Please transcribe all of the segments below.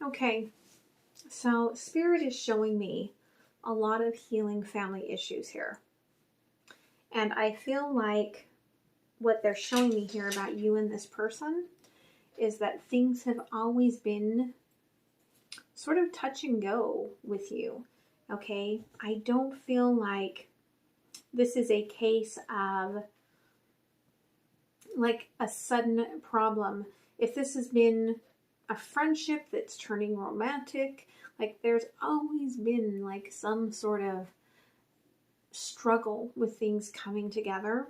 Okay, so Spirit is showing me a lot of healing family issues here. And I feel like what they're showing me here about you and this person is that things have always been sort of touch and go with you. Okay, I don't feel like this is a case of like a sudden problem. If this has been a friendship that's turning romantic, like there's always been like some sort of struggle with things coming together.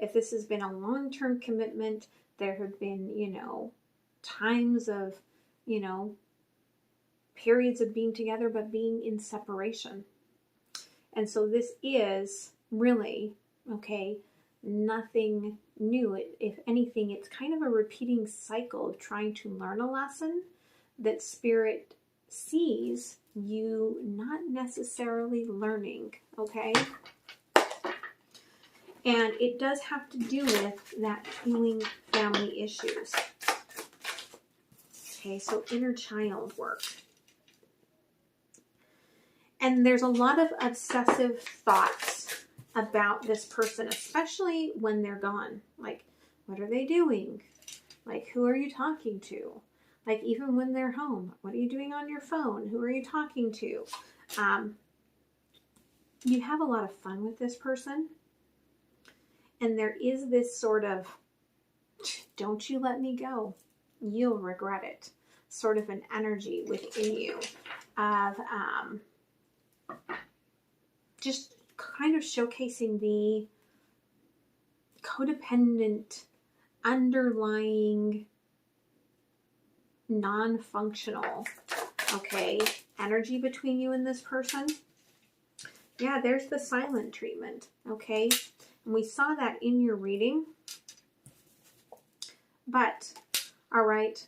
If this has been a long-term commitment, there have been, times of, periods of being together but being in separation. And so this is really, nothing new. If anything, it's kind of a repeating cycle of trying to learn a lesson that Spirit sees you not necessarily learning, okay? And it does have to do with that healing family issues. Okay, so inner child work. And there's a lot of obsessive thoughts about this person, especially when they're gone. Like, what are they doing? Like, who are you talking to? Like, even when they're home, what are you doing on your phone? Who are you talking to? You have a lot of fun with this person. And there is this sort of, don't you let me go. You'll regret it. Sort of an energy within you of just kind of showcasing the codependent, underlying, non-functional, energy between you and this person. Yeah, there's the silent treatment, okay? And we saw that in your reading. But, all right,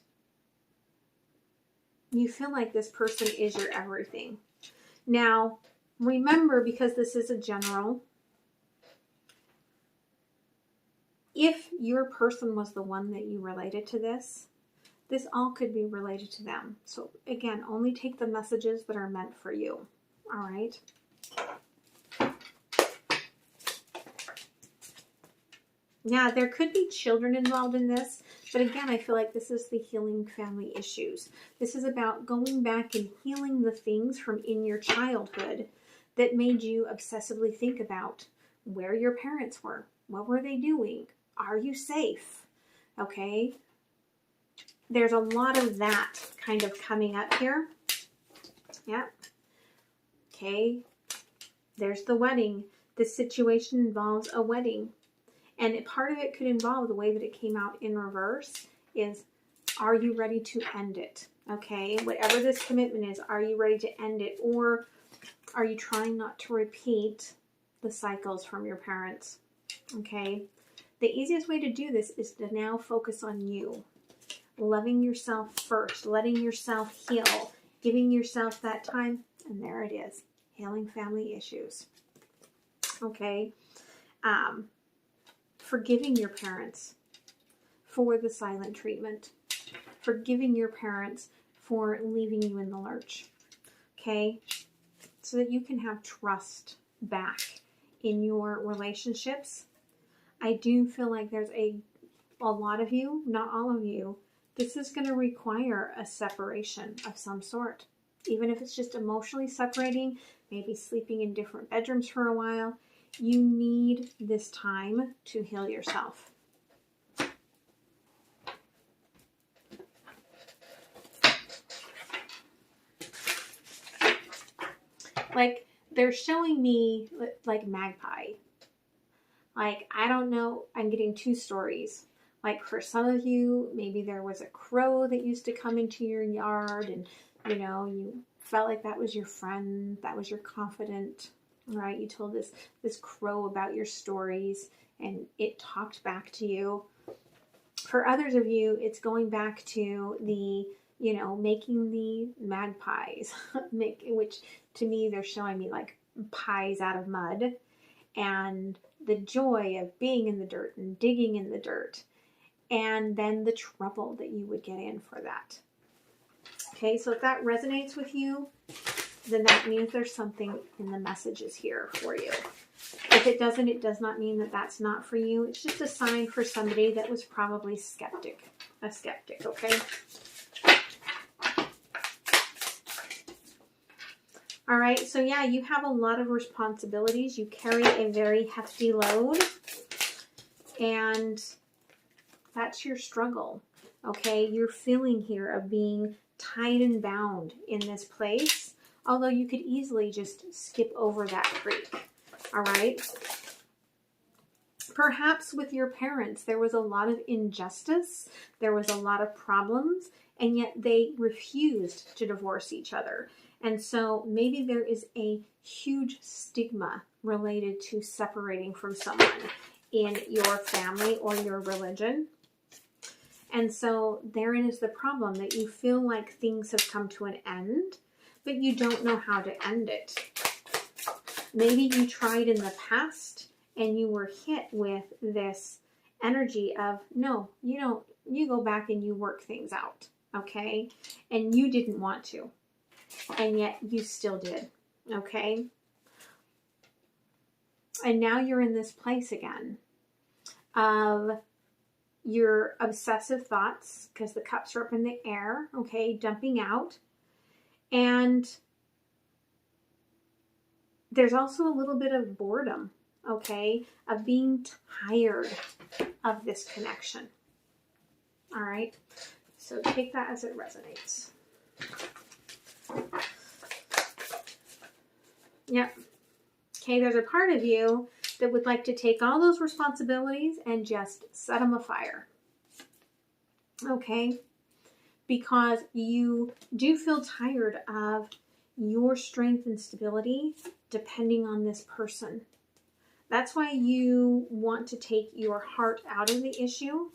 you feel like this person is your everything. Now, remember, because this is a general, if your person was the one that you related to this all could be related to them. So again, only take the messages that are meant for you. All right. Yeah, there could be children involved in this, but again, I feel like this is the healing family issues. This is about going back and healing the things from in your childhood that made you obsessively think about where your parents were. What were they doing? Are you safe? Okay. There's a lot of that kind of coming up here. Yeah. Okay. There's the wedding. This situation involves a wedding. And part of it could involve the way that it came out in reverse is, are you ready to end it? Okay. Whatever this commitment is, are you ready to end it? Or are you trying not to repeat the cycles from your parents? Okay. The easiest way to do this is to now focus on you. Loving yourself first, letting yourself heal, giving yourself that time, and there it is, healing family issues. Okay, forgiving your parents for the silent treatment, forgiving your parents for leaving you in the lurch. Okay, so that you can have trust back in your relationships. I do feel like there's a lot of you, not all of you, this is going to require a separation of some sort. Even if it's just emotionally separating, maybe sleeping in different bedrooms for a while, you need this time to heal yourself. Like, they're showing me like magpie. Like, I don't know, I'm getting two stories. Like, for some of you, maybe there was a crow that used to come into your yard and, you felt like that was your friend, that was your confidant, right? You told this crow about your stories and it talked back to you. For others of you, it's going back to the, making the magpies, which to me, they're showing me like pies out of mud, and the joy of being in the dirt and digging in the dirt. And then the trouble that you would get in for that. Okay, so if that resonates with you, then that means there's something in the messages here for you. If it doesn't, it does not mean that that's not for you. It's just a sign for somebody that was probably a skeptic, okay? All right, so yeah, you have a lot of responsibilities. You carry a very hefty load, and that's your struggle, okay? You're feeling here of being tied and bound in this place, although you could easily just skip over that creek, all right? Perhaps with your parents, there was a lot of injustice, there was a lot of problems, and yet they refused to divorce each other. And so maybe there is a huge stigma related to separating from someone in your family or your religion. And so therein is the problem, that you feel like things have come to an end, but you don't know how to end it. Maybe you tried in the past and you were hit with this energy of, no, you don't, you go back and you work things out, okay? And you didn't want to, and yet you still did, okay? And now you're in this place again of your obsessive thoughts, because the cups are up in the air, okay, dumping out. And there's also a little bit of boredom, okay, of being tired of this connection. All right, so take that as it resonates. Yep. Okay, there's a part of you that would like to take all those responsibilities and just set them afire. Okay? Because you do feel tired of your strength and stability depending on this person. That's why you want to take your heart out of the issue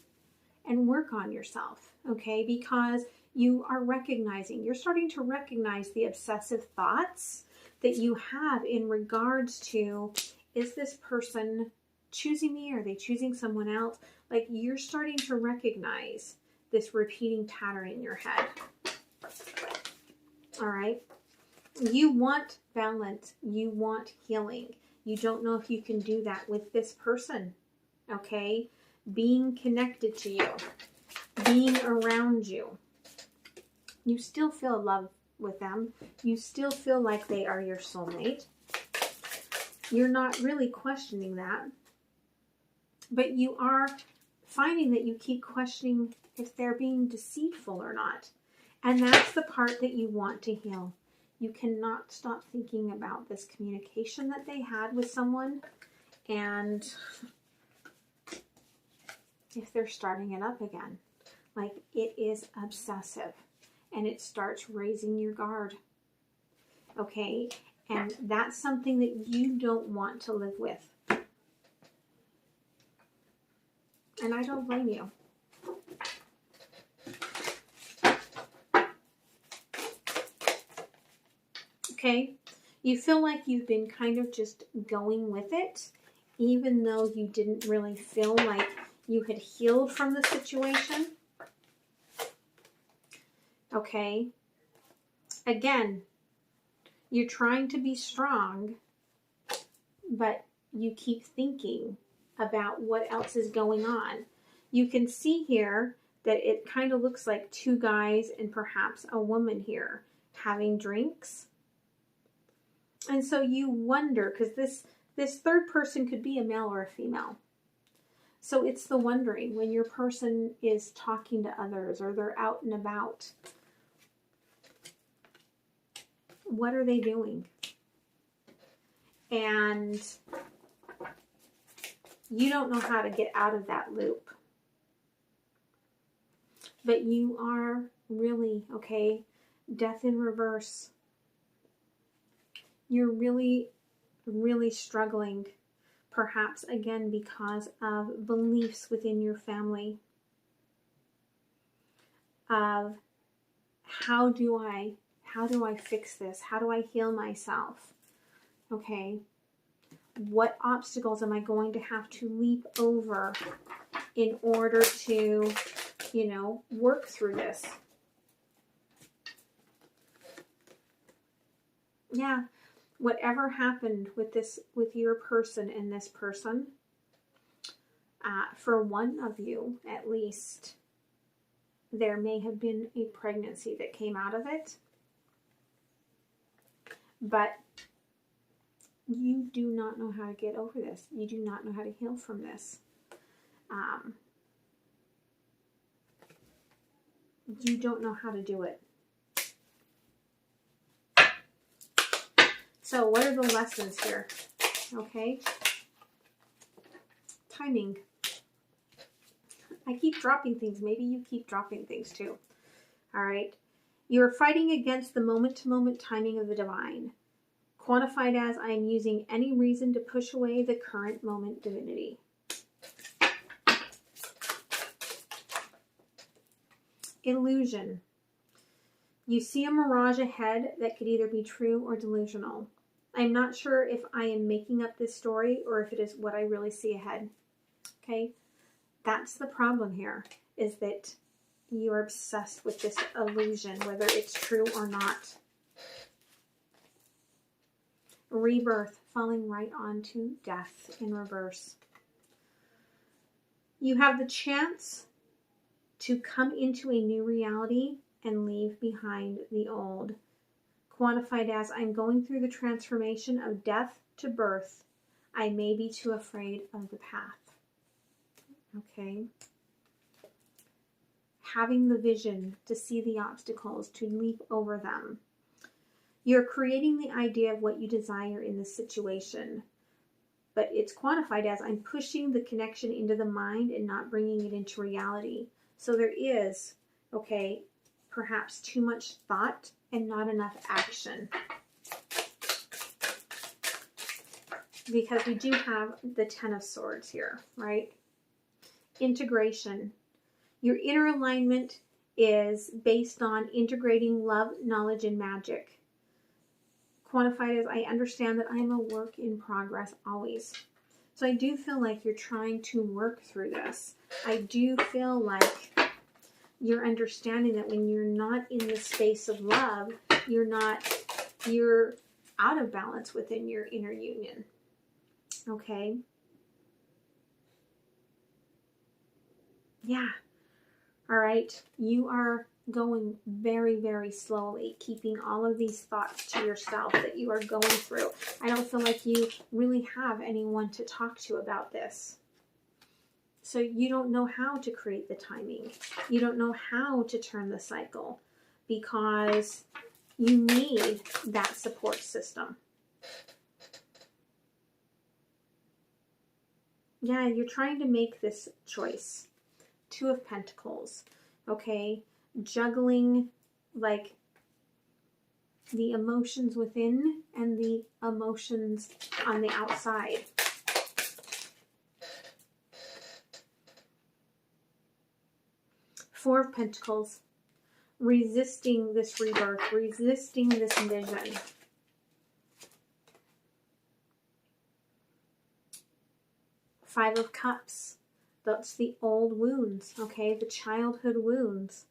and work on yourself. Okay? Because you are recognizing, you're starting to recognize the obsessive thoughts that you have in regards to, is this person choosing me? Or are they choosing someone else? Like, you're starting to recognize this repeating pattern in your head. All right. You want balance. You want healing. You don't know if you can do that with this person. Okay. Being connected to you, being around you. You still feel love with them. You still feel like they are your soulmate. You're not really questioning that, but you are finding that you keep questioning if they're being deceitful or not. And that's the part that you want to heal. You cannot stop thinking about this communication that they had with someone, and if they're starting it up again. Like, it is obsessive, and it starts raising your guard. Okay? And that's something that you don't want to live with. And I don't blame you. Okay? You feel like you've been kind of just going with it, even though you didn't really feel like you had healed from the situation. Okay? Again, you're trying to be strong, but you keep thinking about what else is going on. You can see here that it kind of looks like two guys and perhaps a woman here having drinks. And so you wonder, because this third person could be a male or a female. So it's the wondering when your person is talking to others or they're out and about. What are they doing? And you don't know how to get out of that loop. But you are really, okay, death in reverse. You're really, really struggling, perhaps again because of beliefs within your family of how do I fix this? How do I heal myself? Okay. What obstacles am I going to have to leap over in order to, work through this? Yeah. Whatever happened with your person and this person, for one of you at least, there may have been a pregnancy that came out of it, but you do not know how to get over this. You do not know how to heal from this. You don't know how to do it. So what are the lessons here? Okay. Timing. I keep dropping things. Maybe you keep dropping things too. All right. You're fighting against the moment-to-moment timing of the divine. Quantified as, I am using any reason to push away the current moment divinity. Illusion. You see a mirage ahead that could either be true or delusional. I'm not sure if I am making up this story or if it is what I really see ahead. Okay? That's the problem here, is that you are obsessed with this illusion, whether it's true or not. Rebirth, falling right onto death in reverse. You have the chance to come into a new reality and leave behind the old. Quantified as, I'm going through the transformation of death to birth. I may be too afraid of the path. Okay. Having the vision to see the obstacles, to leap over them. You're creating the idea of what you desire in this situation, but it's quantified as, I'm pushing the connection into the mind and not bringing it into reality. So there is, okay, perhaps too much thought and not enough action. Because we do have the Ten of Swords here, right? Integration. Your inner alignment is based on integrating love, knowledge, and magic. Quantified as, I understand that I am a work in progress always. So I do feel like you're trying to work through this. I do feel like you're understanding that when you're not in the space of love, you're out of balance within your inner union. Okay? Yeah. All right. You are going very, very slowly, keeping all of these thoughts to yourself that you are going through. I don't feel like you really have anyone to talk to about this. So you don't know how to create the timing. You don't know how to turn the cycle because you need that support system. Yeah, you're trying to make this choice. Two of Pentacles, okay? Juggling like the emotions within and the emotions on the outside. Four of Pentacles, resisting this rebirth, resisting this vision. Five of Cups, that's the old wounds, okay, the childhood wounds.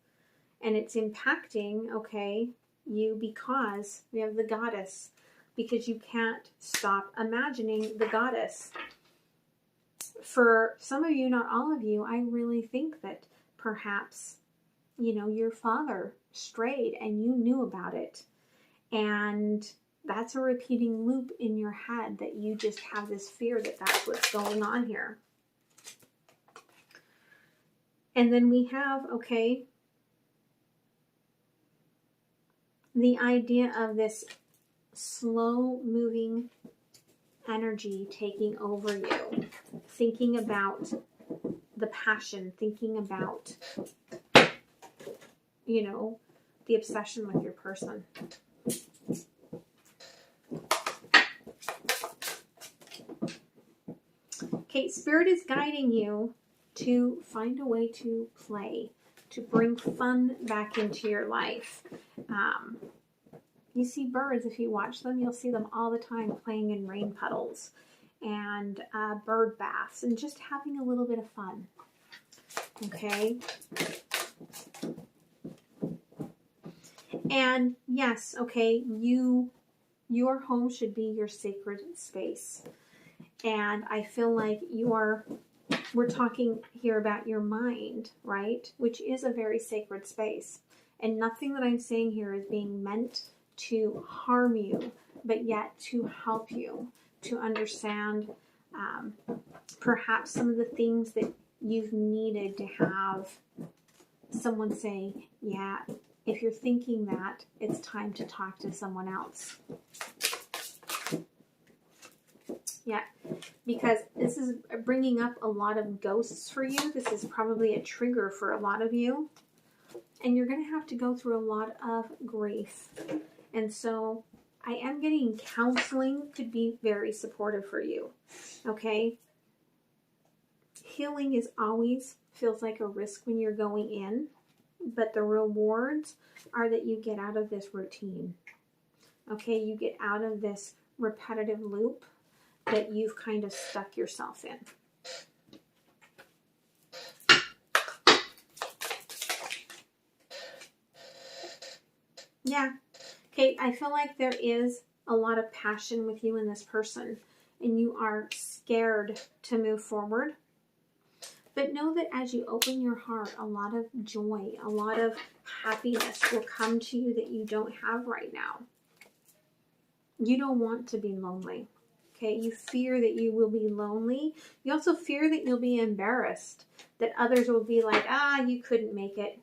And it's impacting, okay, you because we have the Goddess, because you can't stop imagining the Goddess. For some of you, not all of you, I really think that perhaps, you know, your father strayed and you knew about it. And that's a repeating loop in your head that you just have this fear that that's what's going on here. And then we have, okay, the idea of this slow moving energy taking over you, thinking about the passion, thinking about, you know, the obsession with your person. Okay, Spirit is guiding you to find a way to play, to bring fun back into your life. You see birds, if you watch them, you'll see them all the time playing in rain puddles and bird baths and just having a little bit of fun. Okay? And yes, okay, you Your home should be your sacred space. And I feel like we're talking here about your mind, right? Which is a very sacred space. And nothing that I'm saying here is being meant to harm you, but yet to help you to understand perhaps some of the things that you've needed to have someone say, yeah, if you're thinking that, it's time to talk to someone else. Yeah, because this is bringing up a lot of ghosts for you. This is probably a trigger for a lot of you. And you're going to have to go through a lot of grief. And so I am getting counseling could be very supportive for you. Okay? Healing is always feels like a risk when you're going in. But the rewards are that you get out of this routine. Okay? You get out of this repetitive loop that you've kind of stuck yourself in. Yeah. Okay, I feel like there is a lot of passion with you and this person, and you are scared to move forward. But know that as you open your heart, a lot of joy, a lot of happiness will come to you that you don't have right now. You don't want to be lonely. Okay, you fear that you will be lonely. You also fear that you'll be embarrassed, that others will be like, you couldn't make it.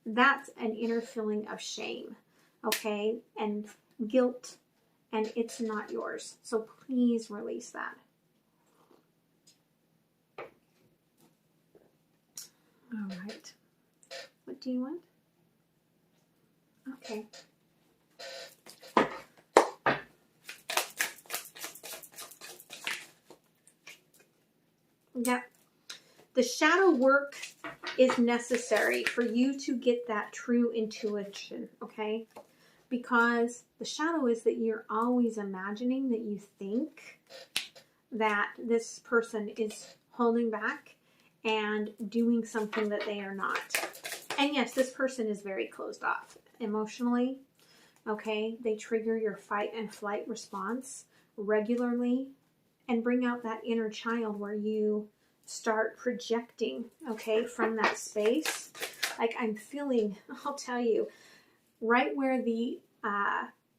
That's an inner feeling of shame, okay, and guilt, and it's not yours. So please release that. All right. What do you want? Okay. Yeah. The shadow work is necessary for you to get that true intuition, okay? Because the shadow is that you're always imagining that you think that this person is holding back and doing something that they are not. And yes, this person is very closed off emotionally, okay? They trigger your fight and flight response regularly and bring out that inner child where you start projecting, okay, from that space. Like I'm feeling, I'll tell you, right where the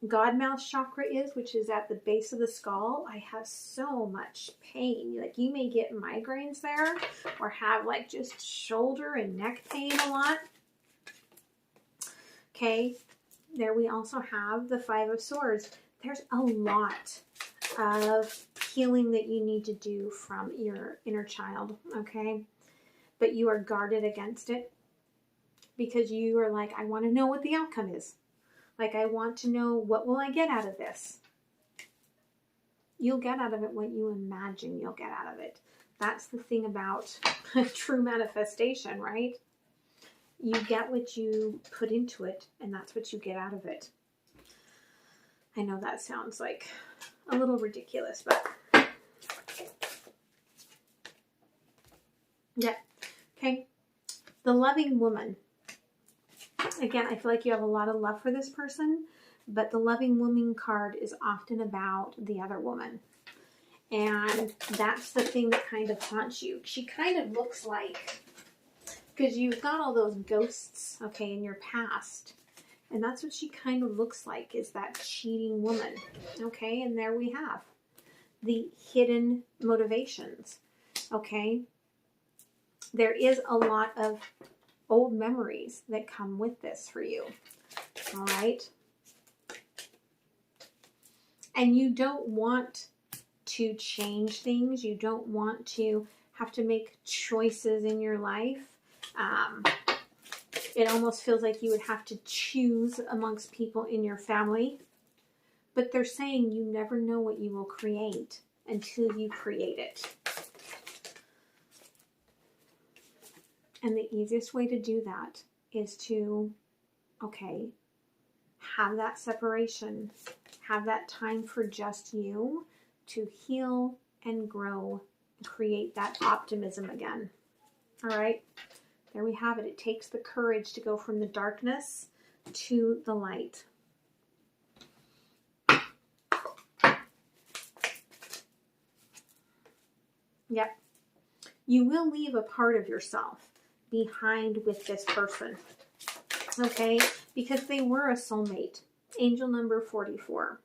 Godmouth chakra is, which is at the base of the skull, I have so much pain. Like you may get migraines there or have like just shoulder and neck pain a lot. Okay, there we also have the Five of Swords. There's a lot of healing that you need to do from your inner child, okay? But you are guarded against it because you are like, I want to know what the outcome is. Like, I want to know, what will I get out of this? You'll get out of it what you imagine you'll get out of it. That's the thing about true manifestation, right? You get what you put into it, and that's what you get out of it. I know that sounds like a little ridiculous, but yeah. Okay. The loving woman. Again, I feel like you have a lot of love for this person, but the loving woman card is often about the other woman. And that's the thing that kind of haunts you. She kind of looks like, because you've got all those ghosts, okay, in your past. And that's what she kind of looks like, is that cheating woman. Okay, and there we have the hidden motivations. Okay, there is a lot of old memories that come with this for you. All right. And you don't want to change things. You don't want to have to make choices in your life. It almost feels like you would have to choose amongst people in your family. But they're saying you never know what you will create until you create it. And the easiest way to do that is to, okay, have that separation. Have that time for just you to heal and grow and create that optimism again. All right? There we have it. It takes the courage to go from the darkness to the light. Yep. You will leave a part of yourself behind with this person. Okay? Because they were a soulmate. Angel number 44.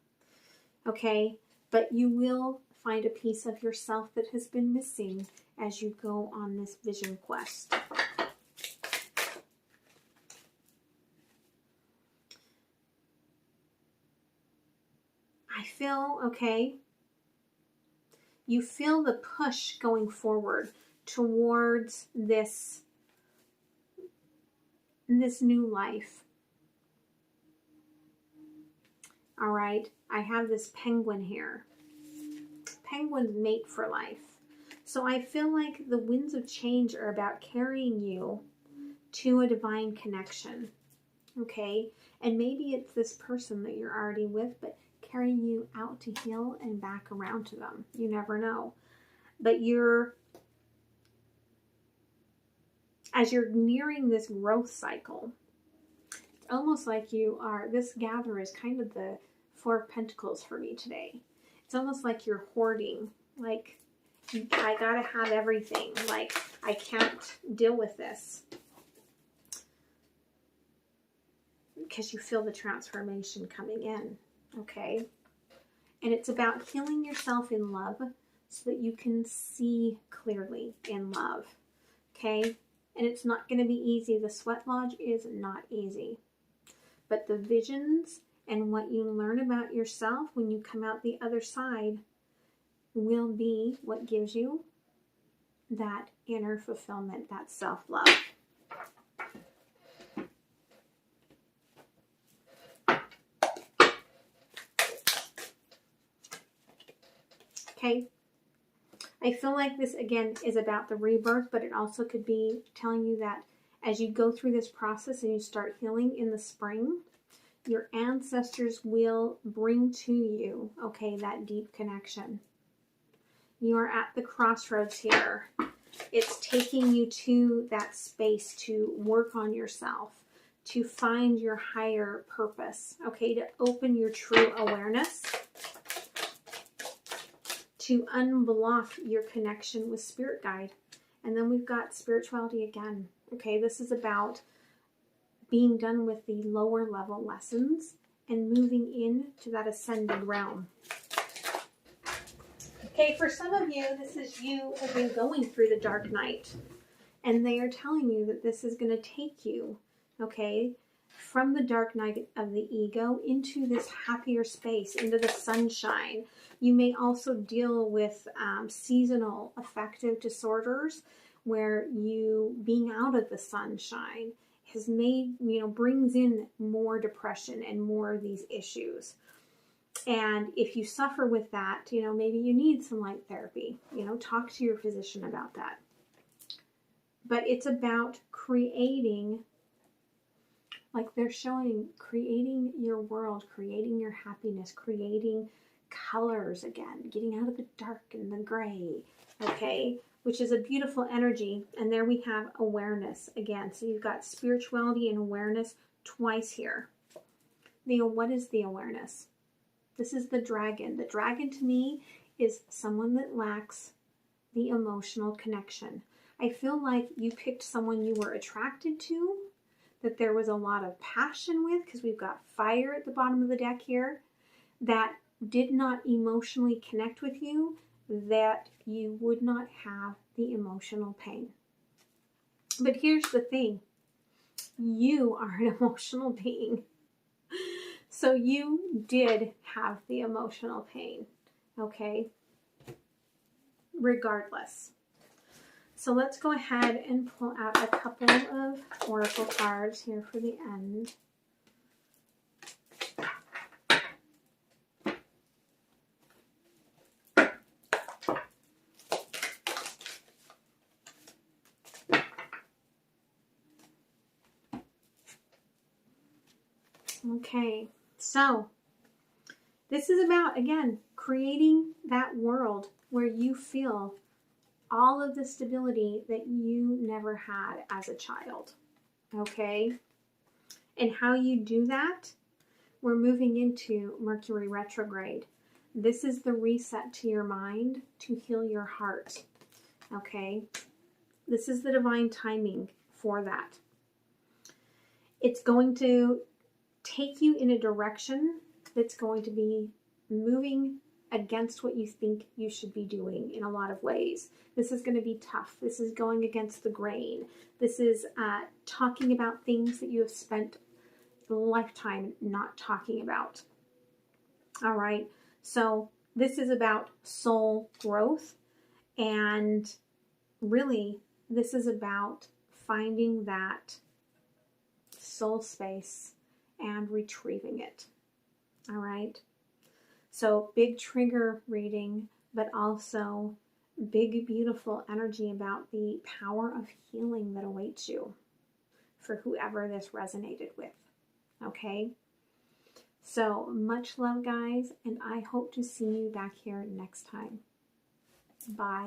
Okay? But you will find a piece of yourself that has been missing as you go on this vision quest. I feel, okay, you feel the push going forward towards this new life. All right, I have this penguin here. Penguins mate for life. So I feel like the winds of change are about carrying you to a divine connection. Okay, and maybe it's this person that you're already with, but carrying you out to heal and back around to them. You never know. But as you're nearing this growth cycle, it's almost like you are, this gather is kind of the Four of Pentacles for me today. It's almost like you're hoarding, like, I gotta have everything, like, I can't deal with this. Because you feel the transformation coming in, okay? And it's about healing yourself in love so that you can see clearly in love, okay? And it's not going to be easy. The sweat lodge is not easy. But the visions and what you learn about yourself when you come out the other side will be what gives you that inner fulfillment, that self-love. Okay, I feel like this, again, is about the rebirth, but it also could be telling you that as you go through this process and you start healing in the spring, your ancestors will bring to you, okay, that deep connection. You are at the crossroads here. It's taking you to that space to work on yourself, to find your higher purpose, okay, to open your true awareness, to unblock your connection with spirit guide. And then we've got spirituality again. Okay, this is about being done with the lower level lessons and moving into that ascended realm. Okay, for some of you, this is you have been going through the dark night. And they are telling you that this is going to take you, okay, from the dark night of the ego into this happier space, into the sunshine. You may also deal with seasonal affective disorders where you being out of the sunshine has made, brings in more depression and more of these issues. And if you suffer with that, maybe you need some light therapy, talk to your physician about that. But it's about creating, like they're showing, creating your world, creating your happiness, creating colors again, getting out of the dark and the gray, okay, which is a beautiful energy. And there we have awareness again. So you've got spirituality and awareness twice here. What is the awareness? This is the dragon. The dragon to me is someone that lacks the emotional connection. I feel like you picked someone you were attracted to, that there was a lot of passion with, because we've got fire at the bottom of the deck here, that did not emotionally connect with you, that you would not have the emotional pain. But here's the thing. You are an emotional being. So you did have the emotional pain, okay? Regardless. So let's go ahead and pull out a couple of oracle cards here for the end. Okay, so this is about, again, creating that world where you feel all of the stability that you never had as a child, okay? And how you do that, we're moving into Mercury retrograde. This is the reset to your mind to heal your heart. Okay? This is the divine timing for that. It's going to take you in a direction that's going to be moving against what you think you should be doing in a lot of ways. This is going to be tough. This is going against the grain. This is talking about things that you have spent a lifetime not talking about. All right. So this is about soul growth, and really this is about finding that soul space and retrieving it. All right. So big trigger reading, but also big, beautiful energy about the power of healing that awaits you for whoever this resonated with. Okay. So much love, guys, and I hope to see you back here next time. Bye.